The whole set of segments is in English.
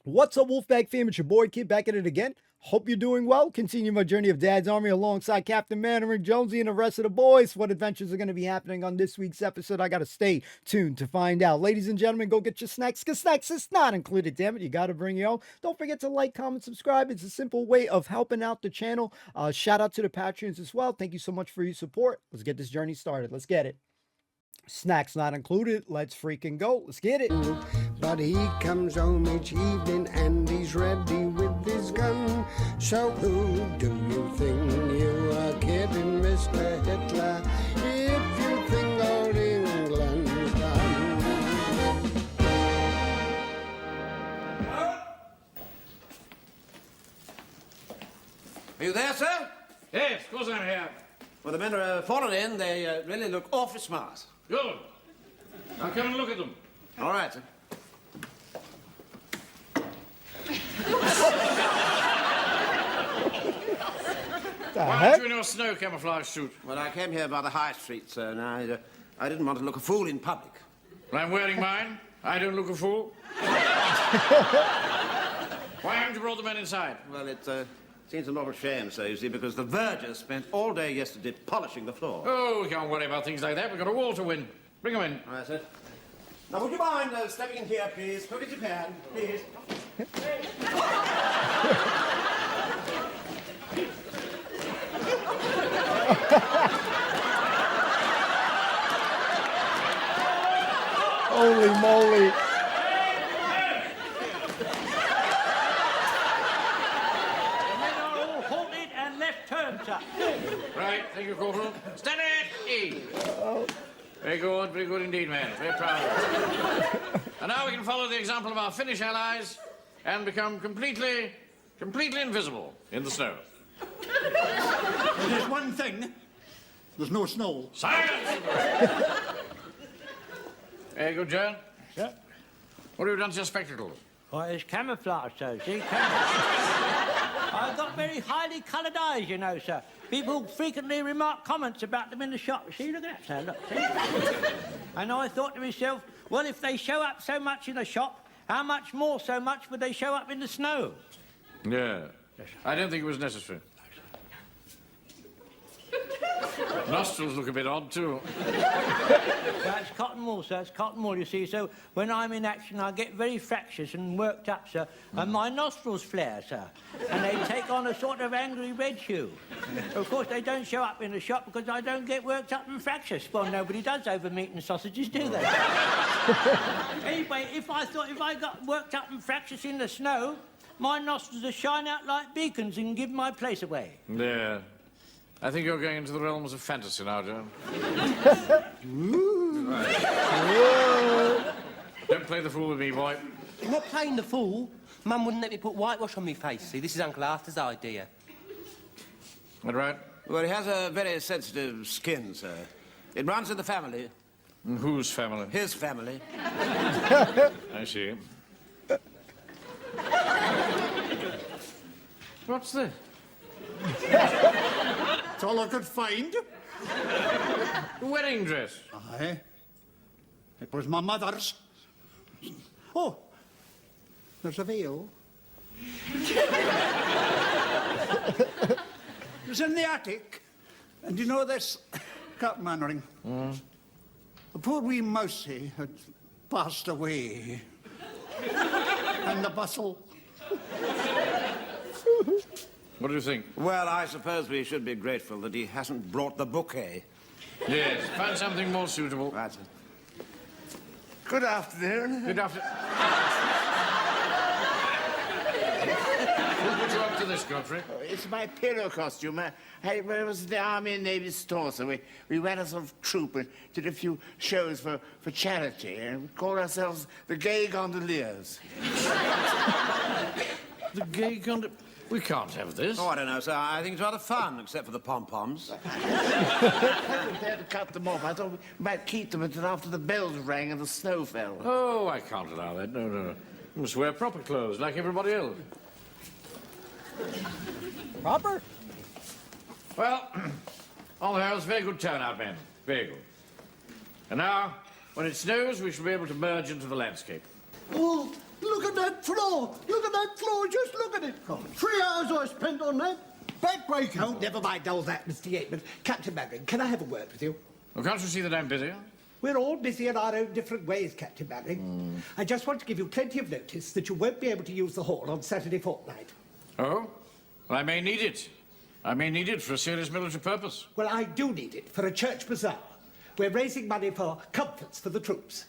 What's up, Wolfpack fam? It's your boy Kid back at it again. Hope you're doing well. Continue my journey of Dad's Army alongside Captain Mandarin, Jonesy, and the rest of the boys. What adventures are going to be happening on this week's episode? I got to stay tuned to find out. Ladies and gentlemen, go get your snacks, because snacks is not included, damn it. You got to bring your own. Don't forget to like, comment, subscribe. It's a simple way of helping out the channel. Shout out to the Patreons as well. Thank you so much for your support. Let's get this journey started. Let's get it. Snacks not included. Let's freaking go. Let's get it. But he comes home each evening and he's ready with his gun. So who do you think you are kidding, Mr. Hitler, if you think old England's done? Are you there, sir? Yes, of course I'm here. Well, the men are fallen in. They really look awfully smart. Good. Now come and look at them. All right, sir. Why aren't you in your snow camouflage suit? Well, I came here by the high street, sir, and I didn't want to look a fool in public. Well, I'm wearing mine. I don't look a fool. Why haven't you brought the men inside? Well, it seems an awful shame, sir, you see, because the vergers spent all day yesterday polishing the floor. Oh, we can't worry about things like that. We've got a war to win. Bring them in. All right, sir. Now, would you mind stepping in here, please? Quick as you can, please. Holy moly. And left turn, sir. Right, thank you, Corporal. Stand it! E. Very good indeed, man. Very proud of you. And now we can follow the example of our Finnish allies and become completely invisible in the snow. There's one thing. There's no snow. Silence! Very good, John. Sir? What have you done to your spectacles? Oh, it's camouflage, sir. See, I've got very highly coloured eyes, you know, sir. People frequently remark comments about them in the shop. See, look at that, sir, look, see? And I thought to myself, well, if they show up so much in the shop, how much more so much would they show up in the snow? Yeah. I don't think it was necessary. Nostrils look a bit odd, too. That's cotton wool, sir. It's cotton wool, you see. So when I'm in action, I get very fractious and worked up, sir. And my nostrils flare, sir. And they take on a sort of angry red hue. Of course, they don't show up in the shop because I don't get worked up and fractious. Well, nobody does over meat and sausages, do they? Anyway, if I got worked up and fractious in the snow, my nostrils would shine out like beacons and give my place away. Yeah. I think you're going into the realms of fantasy now, John. Don't play the fool with me, boy. I'm not playing the fool. Mum wouldn't let me put whitewash on my face. See, this is Uncle Arthur's idea. That right? Well, he has a very sensitive skin, sir. It runs in the family. And whose family? His family. I see. What's this? It's all I could find. The wedding dress. Aye. It was my mother's. Oh, there's a veil. It was in the attic. And you know this, Captain Mannering? The poor wee mousie had passed away. And the bustle. What do you think? Well, I suppose we should be grateful that he hasn't brought the bouquet. Yes, find something more suitable. Right, sir. Good afternoon. Good afternoon. Who put you up to this, Godfrey? It's my pillow costume. I was at the Army and Navy store, so we ran a sort of troupe and did a few shows for charity, and we called ourselves the Gay Gondoliers. The gay We can't have this. Oh, I don't know, sir. I think it's rather fun, except for the pom-poms. I wasn't there to cut them off. I thought we might keep them until after the bells rang and the snow fell. Oh, I can't allow that. No. You must wear proper clothes, like everybody else. Proper? Well, on the whole, it's a very good turnout, men. Very good. And now, when it snows, we shall be able to merge into the landscape. Oh, Look at that floor. Look at that floor. Just look at it. 3 hours I spent on that. Backbreaking. Oh, never mind all that, Mr. Yateman. Captain Mannering, can I have a word with you? Well, can't you see that I'm busy? We're all busy in our own different ways, Captain Mannering. I just want to give you plenty of notice that you won't be able to use the hall on Saturday fortnight. Oh? Well, I may need it. I may need it for a serious military purpose. Well, I do need it for a church bazaar. We're raising money for comforts for the troops.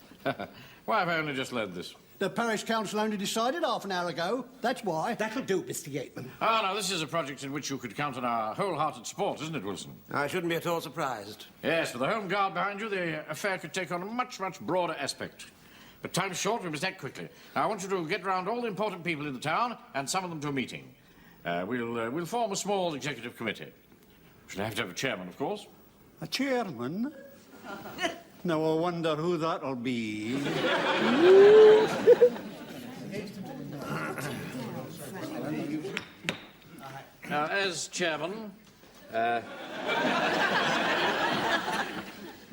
Why have I only just learned this? The parish council only decided half an hour ago. That's why. That'll do, Mr. Yateman. Ah, now, this is a project in which you could count on our wholehearted support, isn't it, Wilson? I shouldn't be at all surprised. Yes, with the Home Guard behind you, the affair could take on a much, much broader aspect. But time's short, we must act quickly. Now, I want you to get round all the important people in the town and summon them to a meeting. We'll form a small executive committee. Should have to have a chairman, of course. A chairman? Now, I wonder who that'll be. Now, as chairman, may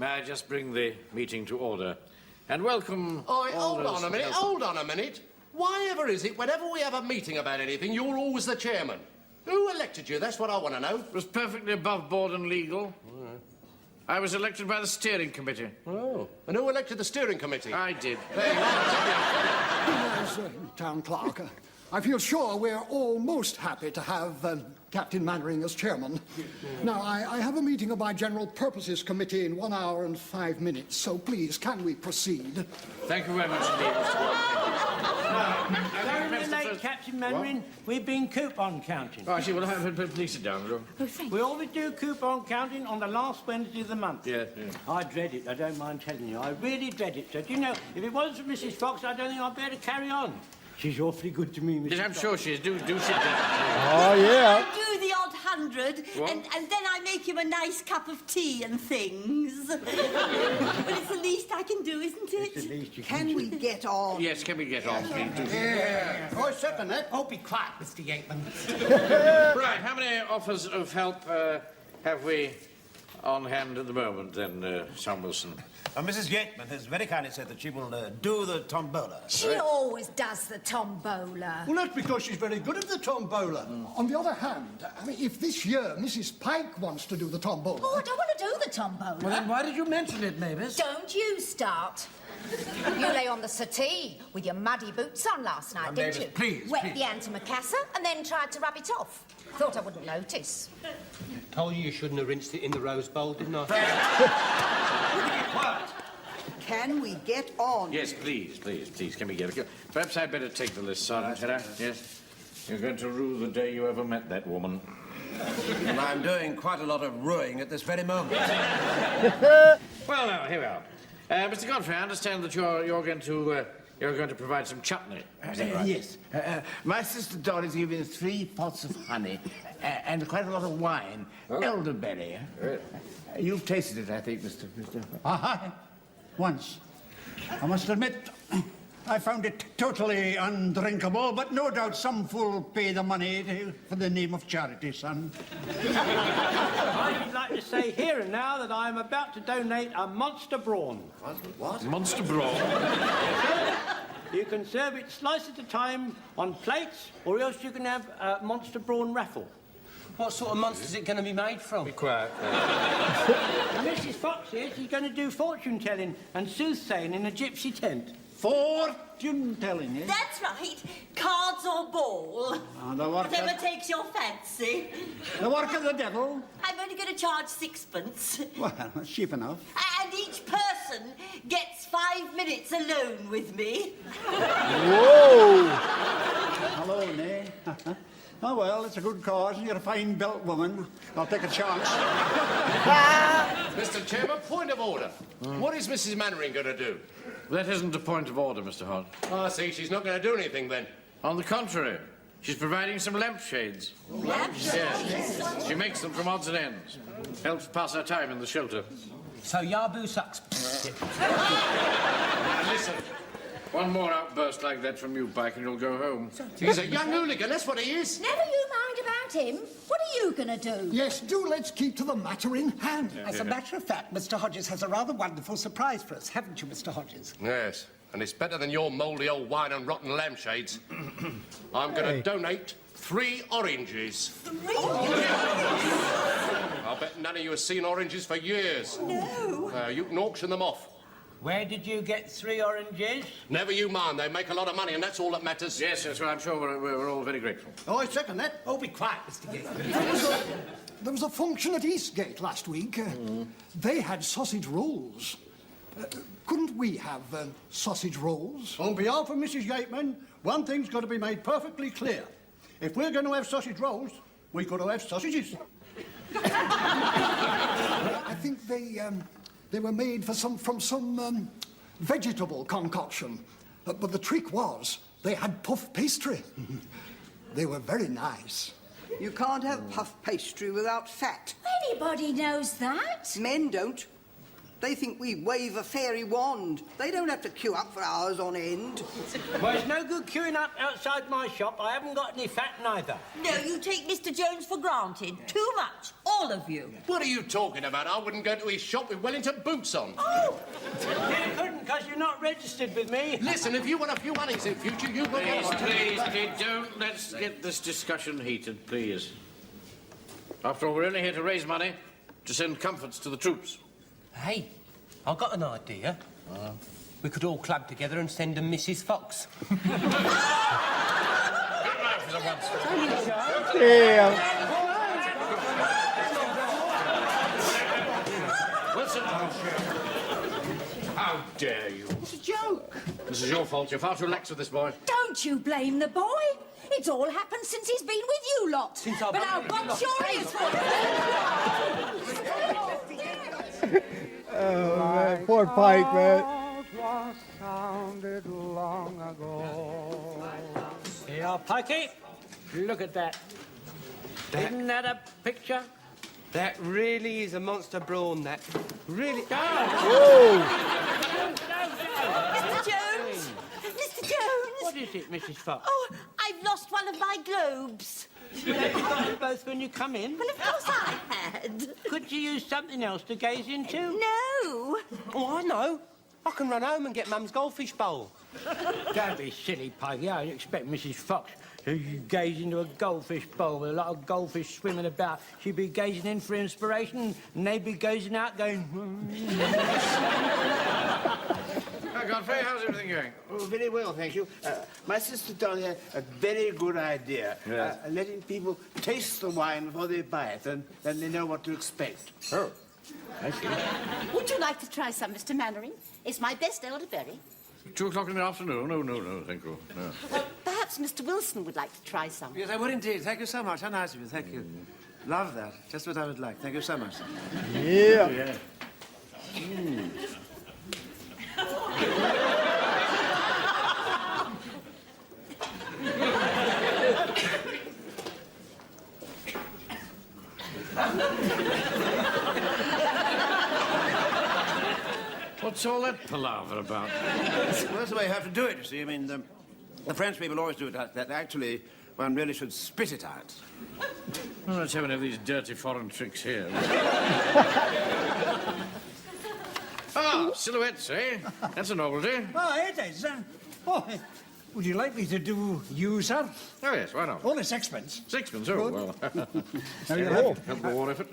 I just bring the meeting to order and welcome all hold those on a minute, present. hold on a minute. Why ever is it, whenever we have a meeting about anything, you're always the chairman? Who elected you? That's what I want to know. It was perfectly above board and legal. I was elected by the steering committee. Oh. And who elected the steering committee? I did. Yes, Town Clerk. I feel sure we're all most happy to have Captain Mannering as chairman. Now, I have a meeting of my General Purposes Committee in 1 hour and 5 minutes, so please, can we proceed? Thank you very much indeed, Mr. Don't be late, Captain Mannering. We've been coupon counting. Oh, I see. Well, please sit down. We always do coupon counting on the last Wednesday of the month. Yeah, yeah. I dread it, I don't mind telling you. I really dread it, sir. Do you know, if it wasn't for Mrs. Fox, I don't think I'd be able to carry on. She's awfully good to me, Mrs. Yes, I'm Fox. sure she is. Do sit down. Oh, yeah. Do the odd 100, What? and then I make you a nice cup of tea and things. But it's the least I can do, isn't it? It's the least you Can we get on? Yes, can we get on, please? Do. Yeah. I second that. Oh, be quiet, Mr. Yateman. Right, how many offers of help have we on hand at the moment, then, Sam Wilson? Mrs. Yateman has very kindly said that she will do the tombola. She always does the tombola. Well, that's because she's very good at the tombola. On the other hand, I mean, if this year Mrs. Pike wants to do the tombola... Oh, I don't want to do the tombola. Well, then why did you mention it, Mavis? Don't you start. You lay on the settee with your muddy boots on last night, didn't you? Please, Wet please. the antimacassar and then tried to rub it off. Thought I wouldn't notice. Told you shouldn't have rinsed it in the rose bowl, didn't I? Can we get on? Yes, please. Can we get a... Perhaps I'd better take the list, Sergeant. Had I? Yes. You're going to rue the day you ever met that woman. And I'm doing quite a lot of ruining at this very moment. Well, now, here we are. Mr. Godfrey, I understand that you're going to provide some chutney. Is that right? Yes. My sister Dolly's giving 3 pots of honey and quite a lot of wine. Elderberry. You've tasted it, I think, Mr. Aye, once. I must admit, I found it totally undrinkable, but no doubt some fool pay the money for the name of charity, son. I should like to say here and now that I am about to donate a monster brawn. What? Monster brawn? You can serve it slice at a time on plates, or else you can have a monster brawn raffle. What sort of monster is it going to be made from? Be quiet. And Mrs. Fox here, she's going to do fortune-telling and soothsaying in a gypsy tent. Fortune-telling, eh? That's right. Cards or ball. The work Whatever takes your fancy. of the devil. I'm only going to charge 6pence. Well, that's cheap enough. And each person gets 5 minutes alone with me. Whoa. Hello, Nay. Oh, well, it's a good cause, and you're a fine-built woman. I'll take a chance. Mr. Chairman, point of order. What is Mrs. Mannering going to do? That isn't a point of order, Mr. Hodge. I see, she's not going to do anything then. On the contrary, she's providing some lampshades. Lampshades? Yes. She makes them from odds and ends. Helps pass her time in the shelter. So Yabu sucks. Now, listen. One more outburst like that from you, Pike, and you'll go home. He's a young hooligan, that's what he is. Never you mind about him. What are you going to do? Yes, let's keep to the matter in hand. As a matter of fact, Mr. Hodges has a rather wonderful surprise for us, haven't you, Mr. Hodges? Yes. and it's better than your mouldy old wine and rotten lampshades. I'm going to donate 3 oranges. 3? I bet none of you have seen oranges for years. No. You can auction them off. Where did you get 3 oranges? Never you mind. They make a lot of money, and that's all that matters. Yes, well, I'm sure we're all very grateful. Oh, I second that. Oh, be quiet, Mr. Gate. There was a function at Eastgate last week. They had sausage rolls. Couldn't we have sausage rolls? On behalf of Mrs. Yateman, one thing's got to be made perfectly clear. If we're going to have sausage rolls, we've got to have sausages. I think they were made from some vegetable concoction. But the trick was they had puff pastry. They were very nice. You can't have puff pastry without fat. Anybody knows that. Men don't. They think we wave a fairy wand. They don't have to queue up for hours on end. Well, it's no good queuing up outside my shop. I haven't got any fat neither. No, you take Mr. Jones for granted. Too much, all of you. What are you talking about? I wouldn't go to his shop with Wellington boots on. Oh! You couldn't, because you're not registered with me. Listen, if you want a few honeys in future, you will get one. Please, don't let's get this discussion heated, please. After all, we're only here to raise money to send comforts to the troops. Hey, I've got an idea. We could all club together and send them Mrs. Fox. Damn. Wilson! How dare you? It's a joke. This is your fault. You're far too lax with this boy. Don't you blame the boy. It's all happened since he's been with you lot. But our box sure is for Oh, man. Poor Pike, man. Was sounded long ago. Here, Pikey. Look at that. Isn't that a picture? That really is a monster brawn, that. Really. Mr. Jones! Mr. Jones! What is it, Mrs. Fox? Oh, I've lost one of my globes. You got them both when you come in? Well, of course I had. Could you use something else to gaze into? No. Oh, I know. I can run home and get Mum's goldfish bowl. Don't be silly, Pikey. I expect Mrs. Fox to gaze into a goldfish bowl with a lot of goldfish swimming about. She'd be gazing in for inspiration, and they'd be gazing out going... Godfrey, how's everything going? Oh, very well, thank you. My sister down here, a very good idea. Yes. Letting people taste the wine before they buy it, and then they know what to expect. Oh, I see. Would you like to try some, Mr. Mannering? It's my best elderberry. 2 o'clock in the afternoon? No, thank you. No. Well, perhaps Mr. Wilson would like to try some. Yes, I would indeed. Thank you so much. How nice of you. Thank you. Love that. Just what I would like. Thank you so much. Yeah. What's all that palaver about? Well, that's the way you have to do it, you see. I mean, the French people always do it like that. Actually, one really should spit it out. Well, let's have any of these dirty foreign tricks here. Silhouettes, eh? That's a novelty. Oh, it is. Would you like me to do you, sir? Oh, yes, why not? Only sixpence. Sixpence, oh, Good. well. Now you'll Help the war effort.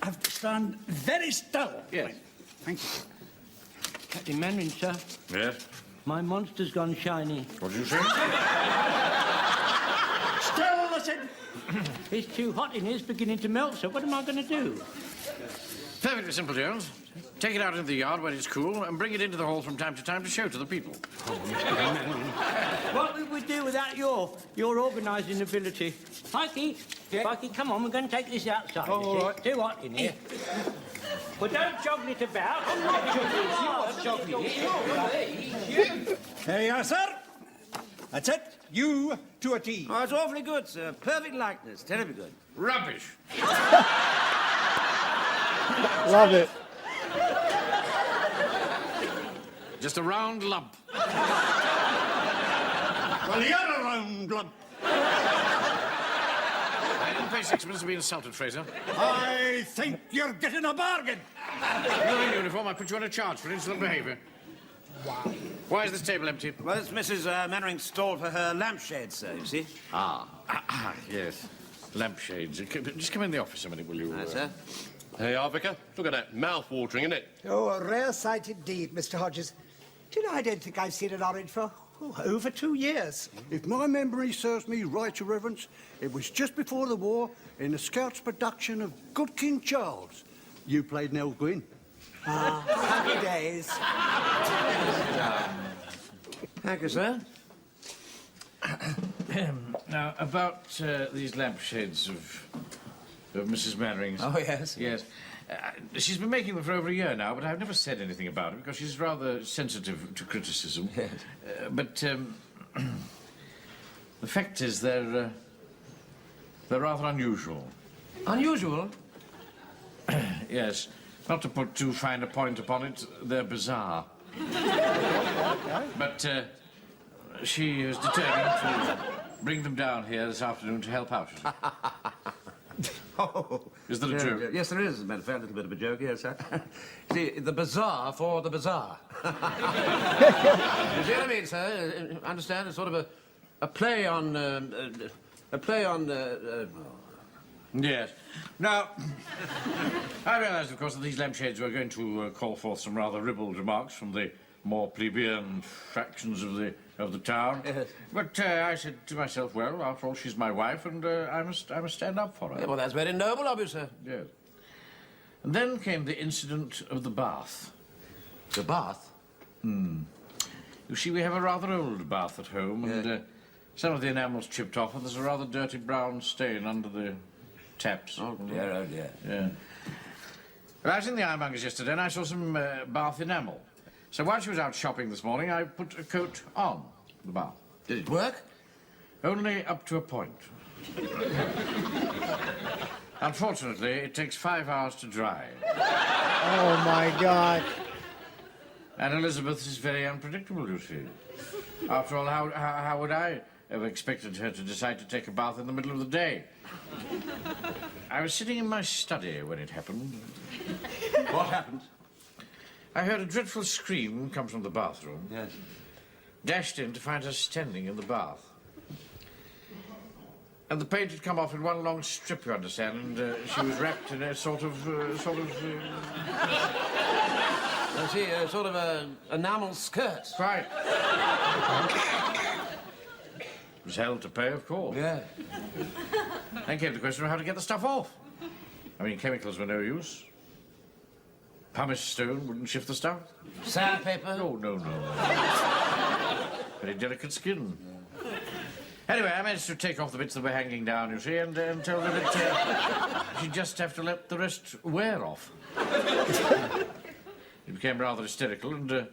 have to stand very still. Yes. Thank you. Captain Mannering, sir. Yes? My monster's gone shiny. What did you say? Still, I said. It's too hot in here. It's beginning to melt, so what am I going to do? Perfectly simple, Jones. Take it out into the yard when it's cool and bring it into the hall from time to time to show to the people. What would we do without your organising ability? Pikey, Pikey, come on, we're going to take this outside. Oh, all right. It's too hot in here. Well, don't joggle it about. I'm not joggling it. There you are, sir. That's it. You to a T. Oh, it's awfully good, sir. Perfect likeness. Terribly good. Rubbish. Love it. Just a round lump. Well, you're a round lump. I didn't pay sixpence to be insulted, Fraser. I think you're getting a bargain. You're in uniform. I put you on a charge for insolent behaviour. Why? Why is this table empty? Well, it's Mrs. Mannering's stall for her lampshade, sir, you see. Yes. Lampshades. Just come in the office a minute, will you? Aye, sir. Hey, Vicar, look at that. Mouth-watering, isn't it? Oh, a rare sight indeed, Mr. Hodges. Do you know, I don't think I've seen an orange for over 2 years. If my memory serves me right, Your Reverence, it was just before the war in the Scouts' production of Good King Charles. You played Nell Gwyn. Ah, happy days. Thank you, sir. Now, about these lampshades of Mrs. Mannering's. Oh, yes? Yes. She's been making them for over a year now, but I've never said anything about it because she's rather sensitive to criticism. Yes. But the fact is they're rather unusual. Unusual? Yes. Not to put too fine a point upon it, they're bizarre. But she is determined to bring them down here this afternoon to help out. Oh. Is that a joke? Yes, there is, as a matter of fact, a little bit of a joke, yes, sir. See, the bazaar for the bazaar. You see what I mean, sir? Understand? It's sort of a play on... Yes. Now, I realised, of course, that these lampshades were going to call forth some rather ribald remarks from the more plebeian fractions of the town. Yes. But I said to myself, well, after all, she's my wife, and I must stand up for her. Yeah, well, that's very noble of you, sir. Yes. And then came the incident of the bath. The bath? You see, we have a rather old bath at home, and some of the enamel's chipped off, and there's a rather dirty brown stain under the taps. Oh, dear, oh, dear. Yeah. Well, I was in the ironmonger's yesterday, and I saw some bath enamel. So while she was out shopping this morning, I put a coat on the bath. Did it work? Only up to a point. Unfortunately, it takes 5 hours to dry. Oh, my God. And Elizabeth is very unpredictable, you see. After all, how would I have expected her to decide to take a bath in the middle of the day? I was sitting in my study when it happened. What happened? I heard a dreadful scream come from the bathroom. Yes. Dashed in to find her standing in the bath. And the paint had come off in one long strip, you understand, and she was wrapped in a sort of... I see, sort of a enamel skirt. Right. Was held to pay, of course. Yeah. Then came the question of how to get the stuff off. I mean, chemicals were no use. Pumice stone wouldn't shift the stuff. Sandpaper? No. Very delicate skin. Anyway, I managed to take off the bits that were hanging down, you see, and told her that she'd just have to let the rest wear off. It became rather hysterical, and to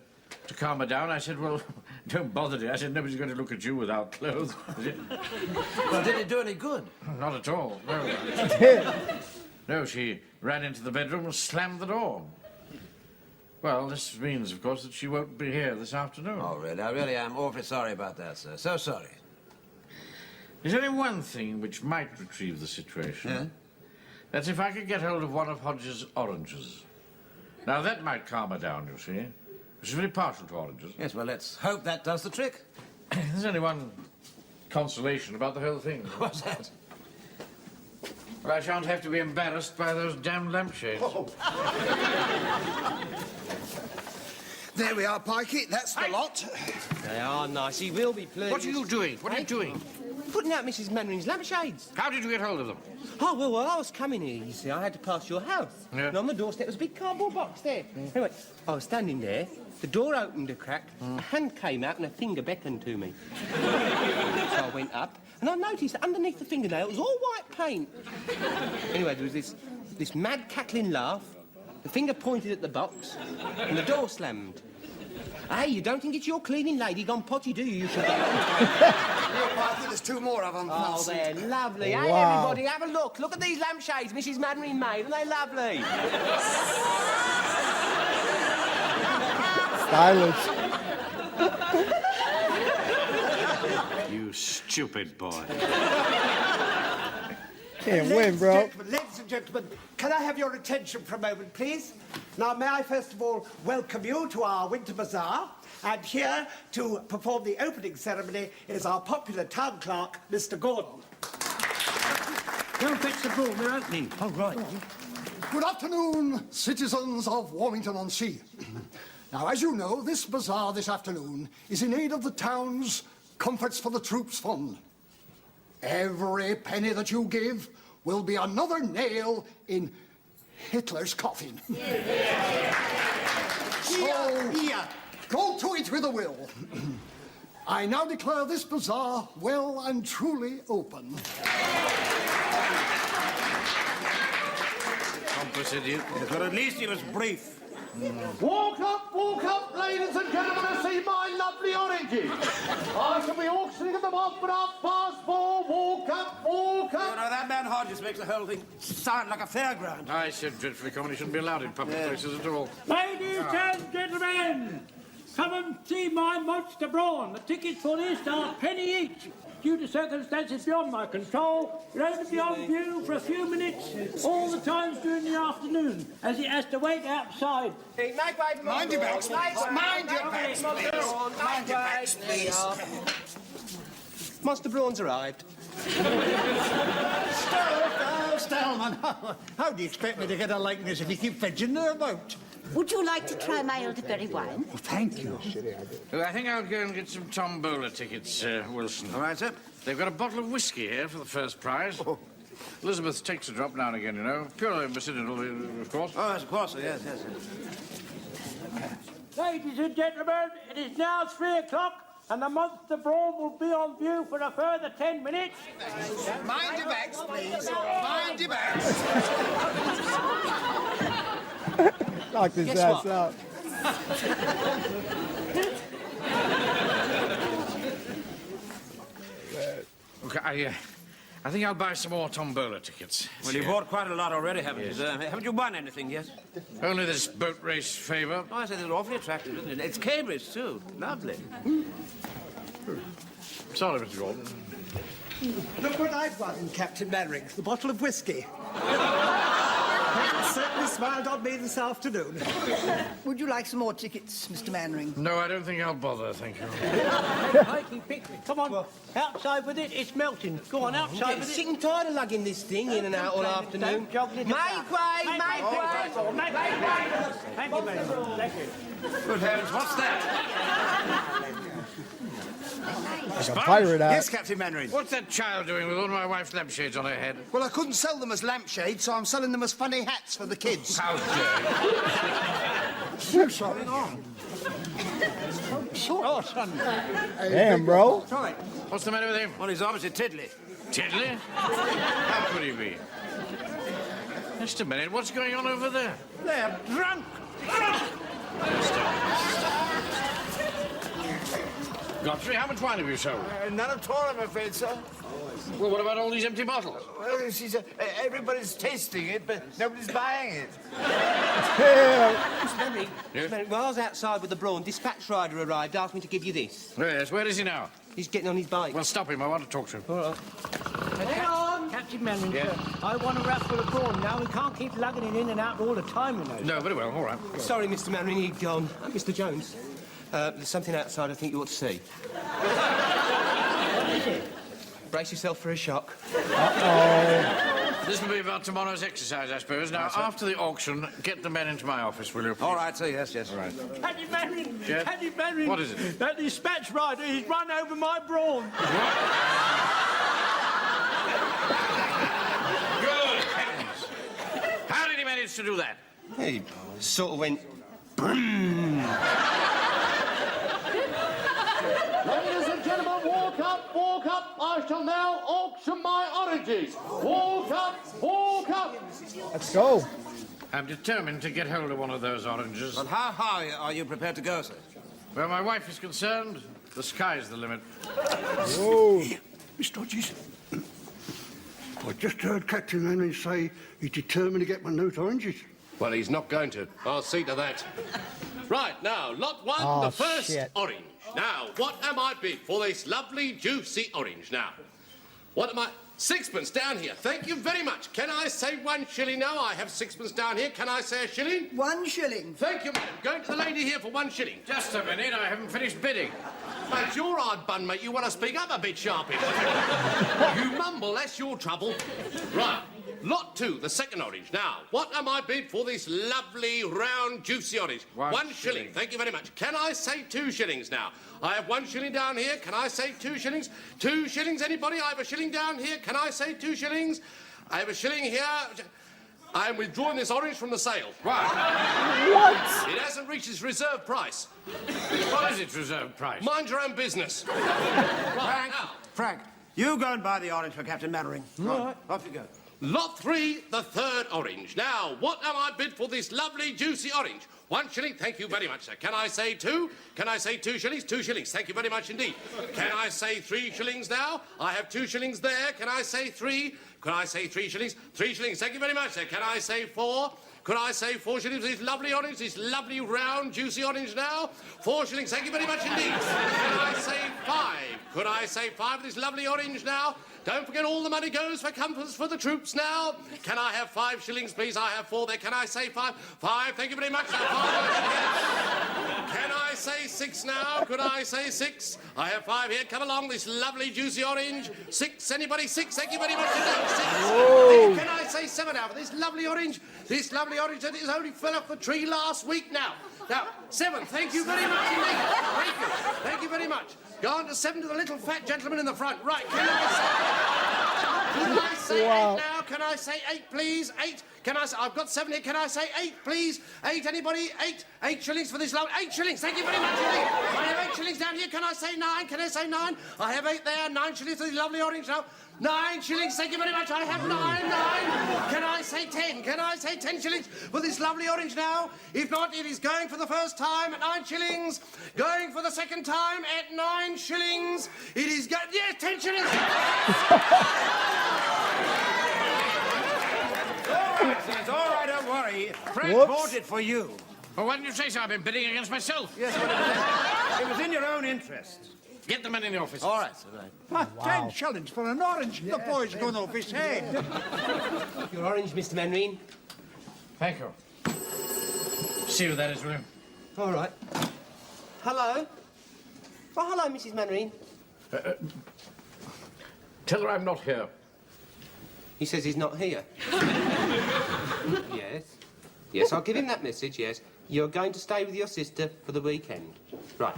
calm her down, I said, well, don't bother, dear. I said, nobody's going to look at you without clothes. Well, did it do any good? Not at all, no. No, she ran into the bedroom and slammed the door. Well, this means, of course, that she won't be here this afternoon. Oh, really? I really am awfully sorry about that, sir. So sorry. There's only one thing which might retrieve the situation. Yeah? That's if I could get hold of one of Hodges' oranges. Now, that might calm her down, you see. She's very partial to oranges. Yes, well, let's hope that does the trick. There's only one consolation about the whole thing. What's that? Well, I shan't have to be embarrassed by those damn lampshades. Oh. There we are, Pikey. That's the lot. They are nice. He will be pleased. What are you doing? What are you doing? Putting out Mrs. Mannering's lampshades. How did you get hold of them? Oh, well, while I was coming here, you see, I had to pass your house. Yeah. And on the doorstep was a big cardboard box there. Anyway, I was standing there, the door opened a crack, a hand came out and a finger beckoned to me. So I went up, and I noticed that underneath the fingernail was all white paint. Anyway, there was this mad cackling laugh, the finger pointed at the box, and the door slammed. Hey, you don't think it's your cleaning lady gone potty, do you? You should go. Pikey, there's 2 more of them. Oh, they're lovely. Hey, Wow. everybody, have a look. Look at these lampshades Mrs. Mannering made. Aren't they lovely? Stylish. You stupid boy. Can't win, bro. Ladies and gentlemen, can I have your attention for a moment, please? Now, may I first of all welcome you to our winter bazaar, And here to perform the opening ceremony is our popular town clerk, Mr. Gordon. Go and fetch the broom, we're opening. Oh, right. Good afternoon, citizens of Warmington-on-Sea. Now, as you know, this bazaar this afternoon is in aid of the town's Comforts for the Troops Fund. Every penny that you give will be another nail in Hitler's coffin. So, go to it with a will. I now declare this bazaar well and truly open. But at least he was brief. Walk up, ladies and gentlemen, and see my lovely oranges. I shall be auctioning them off at 4:30. Walk up. You know, that man Hodges makes the whole thing sound like a fairground. I said dreadfully comedy shouldn't be allowed in public places at all. Ladies and gentlemen, come and see my monster brawn. The tickets for this are a penny each. Due to circumstances beyond my control, it'll only be on view for a few minutes, all the times during the afternoon, as it has to wait outside. Mind your backs, please. Mind your backs, please. Mind your backs, please. Monster Brawn's arrived. Stallman, how do you expect me to get a likeness if you keep fidgeting her about? Would you like to try my elderberry wine? Oh, thank you. I think I'll go and get some tombola tickets, Wilson. All right, sir. They've got a bottle of whiskey here for the first prize. Oh. Elizabeth takes a drop now and again, you know. Purely medicinal, of course. Oh, yes, of course, yes. Ladies and gentlemen, it is now 3 o'clock, and the monster brawn will be on view for a further 10 minutes. Mind your backs, please. Mind your backs. Knocked his ass out. Okay, I think I'll buy some more tombola tickets. Well, you've bought quite a lot already, haven't you? Haven't you won anything yet? Only this boat race favour. Oh, I said it's awfully attractive, isn't it? It's Cambridge, too. Lovely. Sorry, Mr. Gordon. Look what I've won, Captain Mannering. The bottle of whiskey. Certainly smiled on me this afternoon. Would you like some more tickets, Mr. Mannering? No, I don't think I'll bother, thank you. Mikey, come on, outside with it, it's melting. Go on, outside with it. Sick and tired of lugging this thing in and out all afternoon. Make way! Make way! Thank you very much. Thank you. Good heavens, what's that? Like a pirate act. Yes, Captain Mannering. What's that child doing with all my wife's lampshades on her head? Well, I couldn't sell them as lampshades, so I'm selling them as funny hats for the kids. How dare So sorry. Oh, son. Damn, bro. What's the matter with him? Well, he's obviously tiddly. Tiddly? How could he be? Just a minute, what's going on over there? They're drunk. Godfrey, how much wine have you sold? None at all, I'm afraid, sir. Well, what about all these empty bottles? Well, you see, sir, everybody's tasting it, but nobody's buying it. Mr. Mannering, Yes? while I was outside with the Brawn, dispatch rider arrived, asked me to give you this. Yes, where is he now? He's getting on his bike. Well, stop him, I want to talk to him. All right. Hang on! Captain Mannering, sir. I want a raffle of brawn now. We can't keep lugging it in and out all the time, you know. No, very well, all right. Sorry, Mr. Mannering, he'd gone. Mr. Jones, there's something outside I think you ought to see. What is it? Brace yourself for a shock. This will be about tomorrow's exercise, I suppose. Now, after the auction, get the men into my office, will you? All right, sir, yes. All right. Captain Mannering! Yes? Captain Mannering! What is it? That dispatch rider, he's run over my brawn. Good heavens! How did he manage to do that? He sort of went... Ladies and gentlemen, walk up. I shall now auction my oranges. Walk up. Let's go. I'm determined to get hold of one of those oranges. Well, how high are you prepared to go, sir? Where my wife is concerned, the sky's the limit. Whoa. Mr. Hodges, I just heard Captain Mannering say he's determined to get my note oranges. Well, he's not going to. I'll see to that. Right, now, lot one, Oh, the first shit. orange. Now, what am I bid for this lovely, juicy orange? Now, what am I... Sixpence down here. Thank you very much. Can I say 1 shilling now? I have sixpence down here. Can I say a shilling? 1 shilling. Thank you, madam. Going to the lady here for 1 shilling. Just a minute, I haven't finished bidding. Mate, you're hard bun, mate. You want to speak up a bit, sharpie. You mumble, that's your trouble. Right. Lot 2, the second orange. Now, what am I bid for this lovely, round, juicy orange? 1 shilling. Thank you very much. Can I say 2 shillings now? I have 1 shilling down here. Can I say 2 shillings? 2 shillings, anybody? I have a shilling down here. Can I say 2 shillings? I have a shilling here. I am withdrawing this orange from the sale. Right. What? It hasn't reached its reserve price. What is its reserve price? Mind your own business. Frank, Frank, you go and buy the orange for Captain Mannering. Right. Off you go. Lot 3, the third orange. Now, what am I bid for this lovely, juicy orange? 1 shilling, thank you very much, sir. Can I say 2? Can I say 2 shillings? 2 shillings, thank you very much indeed. Can I say 3 shillings now? I have 2 shillings there. Can I say 3? Can I say 3 shillings? 3 shillings, thank you very much, sir. Can I say 4? Could I say 4 shillings for this lovely orange, this lovely, round, juicy orange now? 4 shillings, thank you very much indeed. Can I say 5? Could I say 5 for this lovely orange now? Don't forget all the money goes for comforts for the troops now. Can I have 5 shillings, please? I have 4 there. Can I say 5? 5, thank you very much. Now, 5. Can I say 6 now? Could I say 6? I have 5 here. Come along, this lovely, juicy orange. 6, anybody? 6, thank you very much indeed. 6. Can I say 7 now for this lovely orange? This lovely orange that is only fell off the tree last week now. Now, 7, thank you very much indeed. Thank you. Thank you very much. Go on to 7 to the little fat gentleman in the front. Right, can I say 8 now? Can I say 8, please? 8. Can I say, I've got 7 here. Can I say 8, please? 8, anybody? 8. 8 shillings for this loan. 8 shillings. Thank you very much indeed. I have 8 shillings down here. Can I say 9? Can I say 9? I have 8 there. 9 shillings for this lovely orange now. 9 shillings, thank you very much. I have 9. Can I say 10? Can I say 10 shillings for this lovely orange now? If not, it is going for the first time at 9 shillings. Going for the second time at 9 shillings. It is going... Yes, 10 shillings. It's all right, don't worry. Frank Whoops. bought it for you. Well, why didn't you say so? I've been bidding against myself. Yes, but it was in your own interest. Get the men in the office. All right, sir. Ah, 10 shillings for an orange. The boy's gone off his head. Your orange, Mr. Mannering. Thank you. See who that is, William. All right. Hello. Oh, hello, Mrs. Mannering. Tell her I'm not here. He says he's not here. Yes. Yes, I'll give him that message, yes. You're going to stay with your sister for the weekend. Right.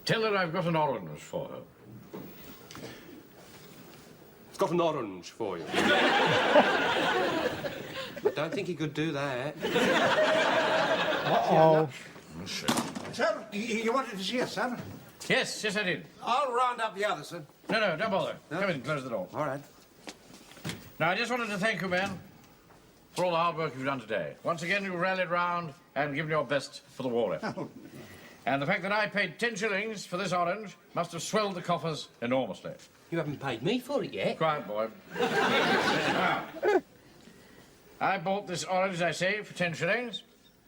Tell her I've got an orange for her. It's got an orange for you. I don't think he could do that. Uh-oh. Sir, you wanted to see us, sir? Yes, I did. I'll round up the others, sir. No, don't bother. Come in, close the door. All right. Now, I just wanted to thank you, men, for all the hard work you've done today. Once again, you rallied round and given your best for the war effort. Oh. And the fact that I paid 10 shillings for this orange must have swelled the coffers enormously. You haven't paid me for it yet. Quiet, boy. Now, I bought this orange, as I say, for 10 shillings.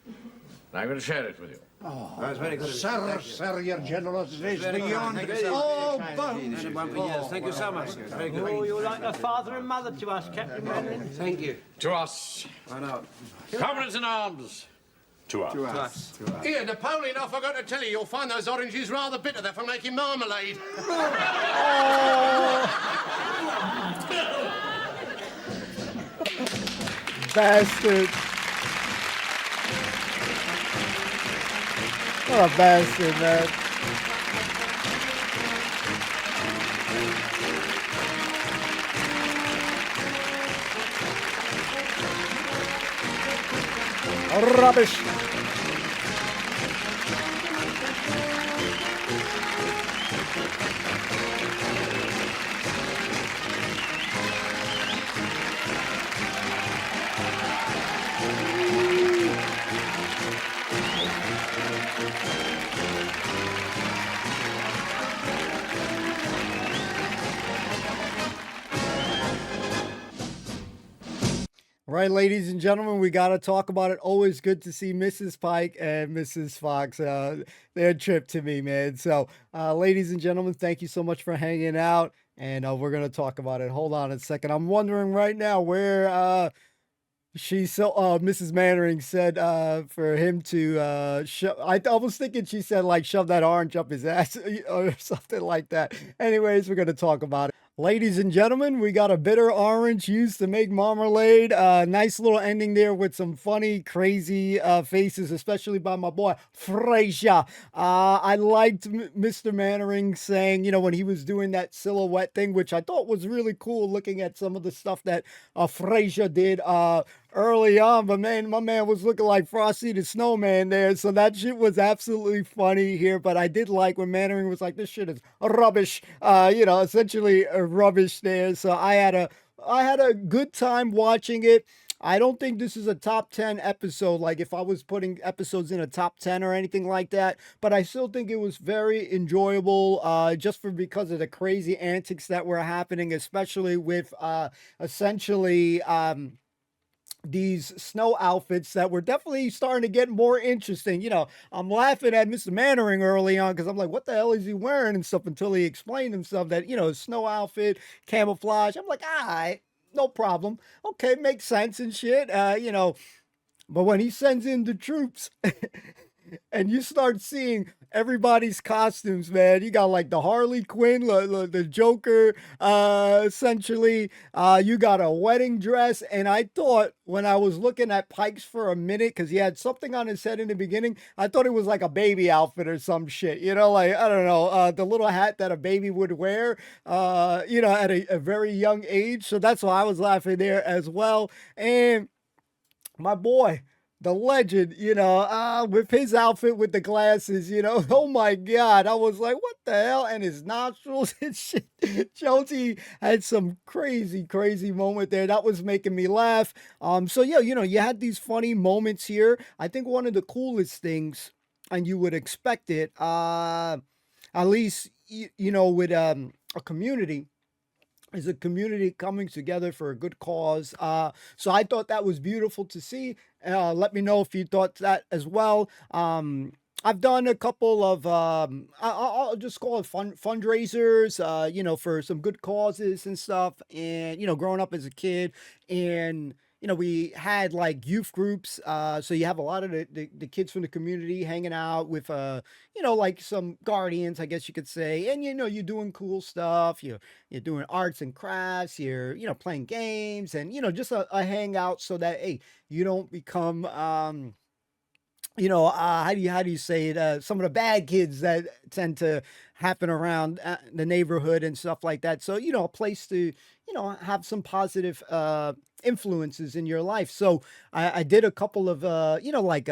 And I'm going to share it with you. Oh, that's very good. Sir, your generosity is beyond Thank you. all bounds. Thank you so much. Very good. Oh, you're like a father and mother to us, Captain Mannering. Thank you. To us. I know. Comrades in arms. To us. Here, Napoleon, I forgot to tell you, you'll find those oranges rather bitter. They're for making marmalade. Bastard. What a bastard, man. Rubbish. Right, ladies and gentlemen, we got to talk about it. Always good to see Mrs. Pike and Mrs. Fox. They're a trip to me, man. So, ladies and gentlemen, thank you so much for hanging out. and we're gonna talk about it. Hold on a second. I'm wondering right now where Mrs. Mannering said for him to I was thinking she said like shove that orange up his ass or something like that. Anyways, we're gonna talk about it. Ladies and gentlemen, we got a bitter orange used to make marmalade. Nice little ending there with some funny, crazy faces, especially by my boy Frasier. I liked Mr. Mannering saying, you know, when he was doing that silhouette thing, which I thought was really cool, looking at some of the stuff that Frasier did early on. But man, my man was looking like Frosty the Snowman there. So that shit was absolutely funny here. But I did like when Mannering was like, this shit is rubbish, you know, essentially rubbish there. So I had a good time watching it. I don't think this is a top 10 episode, like if I was putting episodes in a top 10 or anything like that, but I still think it was very enjoyable, just because of the crazy antics that were happening, especially with essentially these snow outfits that were definitely starting to get more interesting. You know, I'm laughing at Mr. Mannering early on because I'm like, what the hell is he wearing and stuff, until he explained himself that, you know, snow outfit, camouflage. I'm like, all right, no problem. Okay, makes sense and shit. You know, but when he sends in the troops and you start seeing everybody's costumes, man, you got like the Harley Quinn, the Joker, essentially. You got a wedding dress. And I thought when I was looking at Pikes for a minute, because he had something on his head in the beginning, I thought it was like a baby outfit or some shit, you know, like, I don't know, the little hat that a baby would wear, you know, at a very young age. So that's why I was laughing there as well. And my boy, the legend, you know, with his outfit with the glasses, you know, oh my God, I was like, what the hell? And his nostrils and shit. Jonesy had some crazy moment there. That was making me laugh. So yeah, you know, you had these funny moments here. I think one of the coolest things, and you would expect it, at least, you know, with a community, is a community coming together for a good cause. So I thought that was beautiful to see. Let me know if you thought that as well. I've done a couple of, I'll just call it fundraisers, you know, for some good causes and stuff. And, you know, growing up as a kid, and, you know, we had like youth groups. So you have a lot of the kids from the community hanging out with, you know, like some guardians, I guess you could say. And, you know, you're doing cool stuff. You're doing arts and crafts. You're, you know, playing games, and, you know, just a hangout so that, hey, you don't become, you know, how do you say it? Some of the bad kids that tend to happen around the neighborhood and stuff like that. So, you know, a place to, you know, have some positive influences in your life. So I did a couple of, you know, like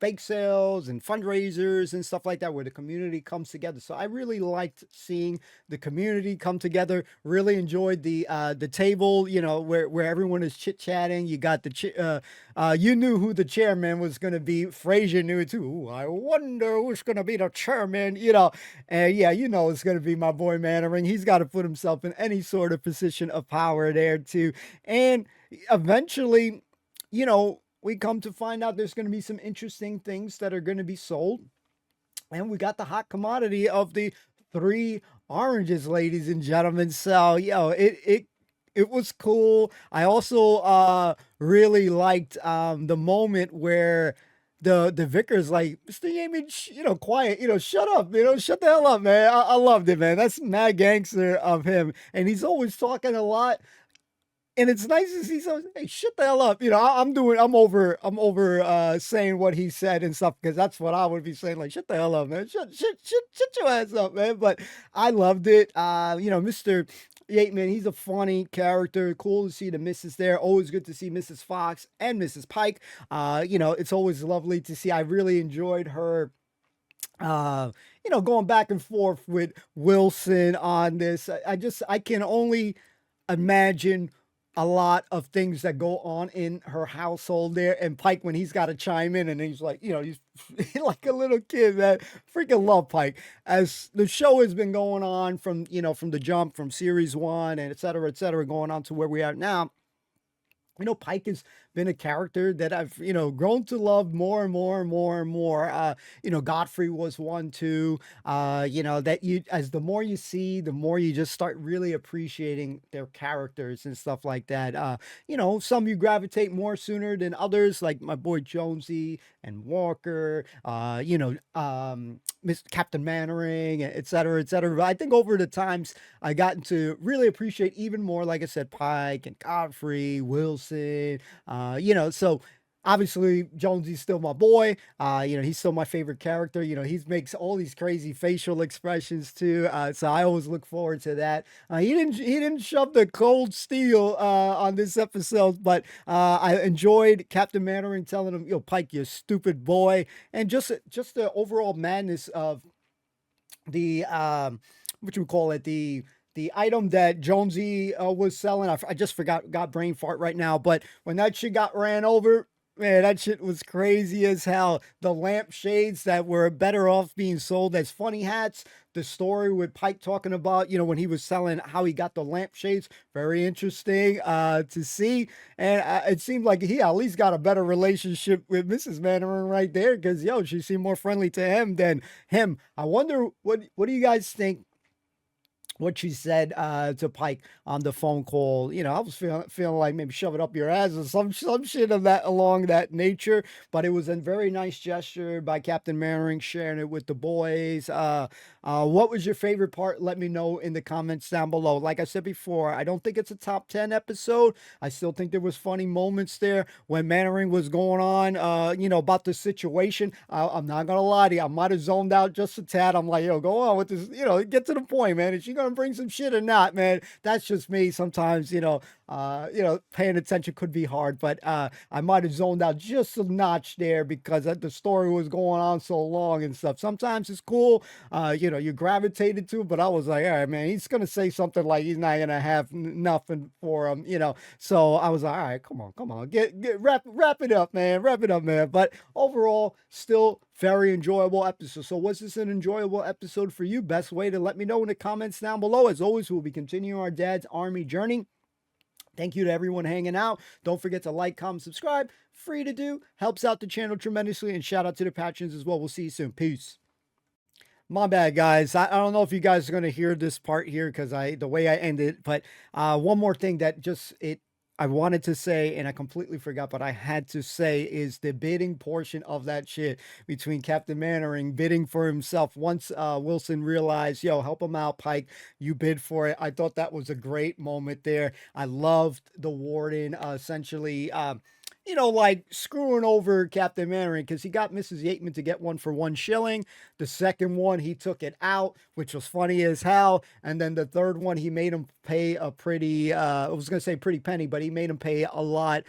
bake sales and fundraisers and stuff like that, where the community comes together. So I really liked seeing the community come together. Really enjoyed the table, you know, where everyone is chit chatting. You got you knew who the chairman was going to be. Frasier knew it too. Ooh, I wonder who's going to be the chairman, you know. And yeah, you know, it's going to be my boy Mannering. He's got to put himself in any sort of position of power there too. And eventually, you know, we come to find out there's going to be some interesting things that are going to be sold. And we got the hot commodity of the 3 oranges, ladies and gentlemen. So, yo, it was cool. I also really liked the moment where the vicar's like, Mr. Yeaman, you know, quiet, you know, shut up, you know, shut the hell up, man. I loved it, man. That's mad gangster of him. And he's always talking a lot. And it's nice to see someone say, hey, shut the hell up. You know, I'm over saying what he said and stuff, because that's what I would be saying. Like, shut the hell up, man. Shut your ass up, man. But I loved it. You know, Mr. Yeatman, he's a funny character. Cool to see the missus there. Always good to see Mrs. Fox and Mrs. Pike. You know, it's always lovely to see. I really enjoyed her, you know, going back and forth with Wilson on this. I can only imagine a lot of things that go on in her household there. And Pike, when he's got to chime in, and he's like, you know, he's like a little kid, man. Freaking love Pike. As the show has been going on from, you know, from the jump, from series 1 and et cetera, going on to where we are now. Pike has been a character that I've, grown to love more and more and more and more. Godfrey was one too. That as the more you see, the more you just start really appreciating their characters and stuff like that. Some you gravitate more sooner than others, like my boy Jonesy and Walker, Miss Captain Mannering, et cetera, et cetera. But I think over the times I gotten to really appreciate even more, like I said, Pike and Godfrey, Wilson, so obviously Jonesy's still my boy. He's still my favorite character. He makes all these crazy facial expressions too. So I always look forward to that. He didn't shove the cold steel on this episode, but I enjoyed Captain Mannering telling him, Pike, you stupid boy, and just the overall madness of the the item that Jonesy was selling. I just got brain fart right now, but when that shit got ran over, man, that shit was crazy as hell. The lampshades that were better off being sold as funny hats. The story with Pike talking about, when he was selling how he got the lampshades. Very interesting to see. And it seemed like he at least got a better relationship with Mrs. Mannering right there because, she seemed more friendly to him than him. I wonder, what do you guys think? What she said to Pike on the phone call, I was feeling like maybe shove it up your ass or some shit of that along that nature. But it was a very nice gesture by Captain Mannering sharing it with the boys. What was your favorite part? Let me know in the comments down below. Like I said before, I don't think it's a top 10 episode. I still think there was funny moments there when Mannering was going on, about the situation. I'm not gonna lie to you, I might have zoned out just a tad. I'm like, go on with this, get to the point, man. Is she gonna bring some shit or not, man? That's just me. Sometimes, paying attention could be hard, but I might have zoned out just a notch there because the story was going on so long and stuff. Sometimes it's cool, you gravitated to it, but I was like, all right, man, he's gonna say something like he's not gonna have nothing for him, So I was like, all right, come on, wrap it up, man, But overall, still very enjoyable episode. So was this an enjoyable episode for you? Best way to let me know in the comments down below. As always, we'll be continuing our Dad's Army journey. Thank you to everyone hanging out. Don't forget to like, comment, subscribe. Free to do. Helps out the channel tremendously. And shout out to the patrons as well. We'll see you soon. Peace. My bad, guys. I don't know if you guys are going to hear this part here because the way I ended. But one more thing that I wanted to say, and I completely forgot, but I had to say, is the bidding portion of that shit between Captain Mannering bidding for himself. Once Wilson realized, help him out, Pike, you bid for it. I thought that was a great moment there. I loved the warden essentially, like screwing over Captain Mannering because he got Mrs. Yateman to get one for 1 shilling. The second one, he took it out, which was funny as hell. And then the third one, he made him pay a pretty, I was going to say pretty penny, but he made him pay a lot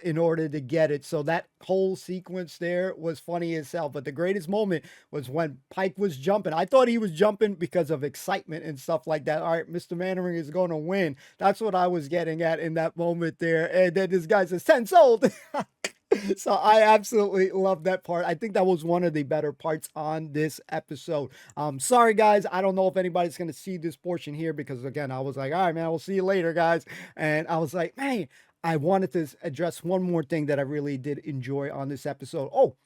in order to get it. So that whole sequence there was funny as hell. But the greatest moment was when Pike was jumping. I thought he was jumping because of excitement and stuff like that. All right, Mr. Mannering is going to win. That's what I was getting at in that moment there. And then this guy says, 10 sold. So I absolutely love that part. I think that was one of the better parts on this episode. Sorry, guys. I don't know if anybody's going to see this portion here because, again, I was like, all right, man, we'll see you later, guys. And I was like, man, I wanted to address one more thing that I really did enjoy on this episode. Oh,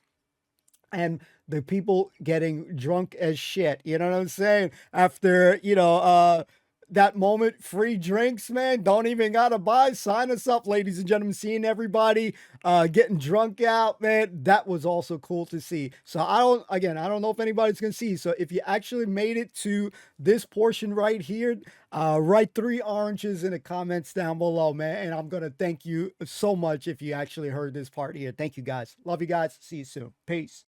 and the people getting drunk as shit. You know what I'm saying? After, that moment, free drinks, man. Don't even gotta buy. Sign us up, ladies and gentlemen. Seeing everybody getting drunk out, man. That was also cool to see. So I don't know if anybody's gonna see. So if you actually made it to this portion right here, write 3 oranges in the comments down below, man. And I'm gonna thank you so much if you actually heard this part here. Thank you, guys. Love you guys. See you soon. Peace.